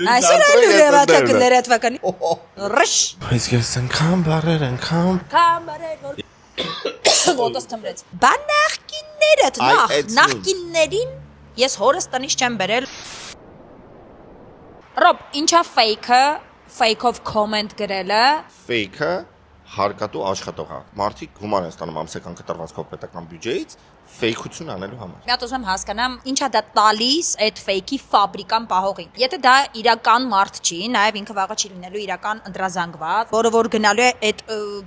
Այսօր էլ ուրեմատակներ այդ վականի ռշ Բայց ես անգամ բարեր անգամ կամարեր որ ոտս թմրեց բան նախկիններդ նախկիններին ես հորս տնից չեմ բերել Ռոբ ինչա fake-ով comment գրելը Fake-ը հարկատու աշխատող է մարդիկ գումար են ստանում ամսական կտրվածքով պետական բյուջեից fake-ություն անելու համար Մի հատ ուզում հասկանամ ինչա դա տալիս այդ fake-ի ֆաբրիկան պահողին Եթե դա իրական մարդ չի նաև ինքը վաղը չի լինելու իրական ընտրազանգված որը որ գնալու է այդ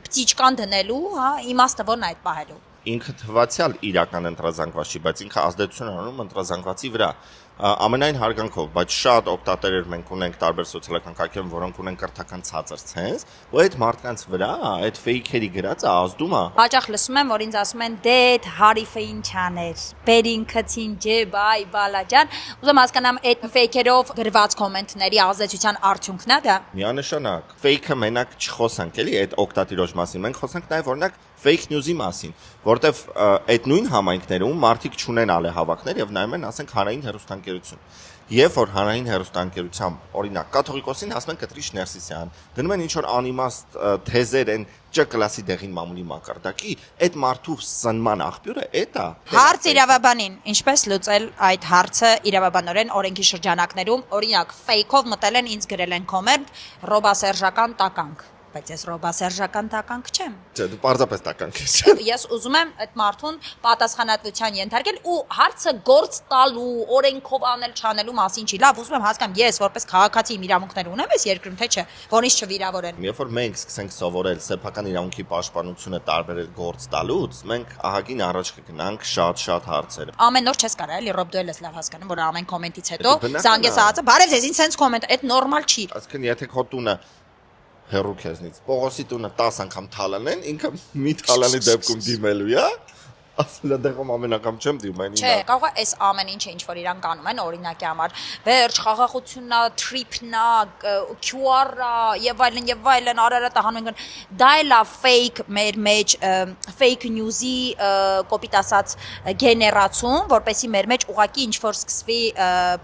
պտիճկան դնելու հա իմաստը որն է այդ պահելու Ինքը թվացial իրական ընտրազանգված չի բայց ինքը ազդեցություն անում ընտրազանգվածի վրա ամենայն հարգանքով, բայց շատ օգտատերեր մենք ունենք տարբեր սոցիալական կայքերում, որոնք ունեն կրթական ցածր ցենս, ու այդ մարդկանց վրա այդ ֆեյքերի գրածը ազդում է։ Հաճախ լսում եմ, որ ինձ ասում են՝ «Դե հարիֆը ինչ աներ, բերինքցին ջե բայ բալաջան»։ Ուզում հասկանամ, այդ ֆեյքերով գրված կոմենտների ազդեցության արդյունքն է դա։ Միանշանակ, ֆեյքը մենակ չխոսանք, էլի, այդ օգտատիրոջ մասին, մենք խոսանք նաև օրինակ fake news-ի մասին, որտեվ այդ նույն համայնքներում մարդիկ չունեն ալեհավաքներ եւ նայում են, ասենք, հանրային հեռուստաընկերություն։ Երբ որ հանրային հեռուստաընկերությամբ, օրինակ, կաթողիկոսին ասում են Կտրիշ Ներսիսյան, դնում են ինչ-որ անիմաստ թեզեր են Ջ կլասի դեղին մամուլի մակարդակի, այդ մարդու սնման աղբյուրը էդ է։ Հարց իրավաբանին, ինչպես լուծել այդ հարցը իրավաբանորեն օրենքի շրջանակներում, օրինակ, fake-ով մտել են ինձ գրել են comment ռոբասերժական տականք Բայց ես ռոբասերժական տականք չեմ։ Չէ, դու պարզապես տականք ես։ Ես ուզում եմ այդ մարդուն պատասխանատվության ենթարկել ու հարցը գործ տալու, օրենքով անել չանելու մասին չի։ Լավ, ուզում եմ հասկանամ, ես որպես քաղաքացի իմ իրավունքներ ունեմ այս երկրում, թե չէ, որից չվիրավորեն։ Երբ որ մենք սկսենք սովորել սեփական իրավունքի պաշտպանությունը տարբերել գործ տալուց, մենք ահագին առաջ կգնանք շատ հարցեր։ Ամեն օր չես կարող էլի ռոբ դու ես լավ հասկանում, որ ամեն կոմենտից հետո զանգես ասածը, բարև ձեզ, ինձ sense կոմենտ, այդ նորմալ չի։ Այսինքն եթե քո տունը հերու քեզնից Պողոսի տունը 10 անգամ թալանեն, ինքը մի թալանի դեպքում դիմելու է, ասել դեղում ամեն անգամ չեմ դիմում, այն Չէ, կարող է այս ամեն ինչը ինչ որ իրան կանում են օրինակի համար, վերջ խաղաղությունն է, trip-ն է, QR-ը եւ այլն Արարատը հանում են, դա էլ է fake մեր մեջ fake news-ի կոպիտ ասած գեներացում, որպեսզի մեր մեջ ուղակի ինչ որ սկսվի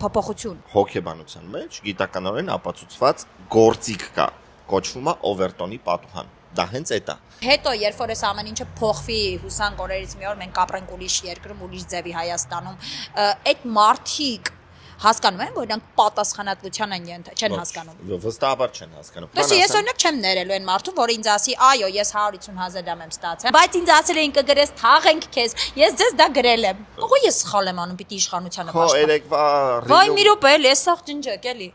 փոփոխություն։ Հոգեբանության մեջ գիտականորեն ապացուցված գործիք կա կոչվում է Overton-ի պատուհան։ Դա հենց այդ է։ Հետո երբ որ այս ամեն ինչը փոխվի հուսանք օրերից մի օր մենք կապրենք ուրիշ երկրում, ուրիշ ձևի Հայաստանում, այդ մարդիկ հասկանում են, որ նրանք պատասխանատվության են չեն հասկանում։ Վստահաբար չեն հասկանում։ Դες ես օրինակ չեմ ներելու այն մարդուն, որ ինձ ասի, այո, ես 150,000 դրամ եմ ստացել, բայց ինձ ասել էին կգրես թաղենք քեզ, ես ձեզ դա գրել եմ։ Ո՞ղու ես սխալ եմ անում, պիտի իշխանությանը պաշտպան։ Ხო, երեկվա Վայ մի րոպե, ես սաղ ջնջակ էլի։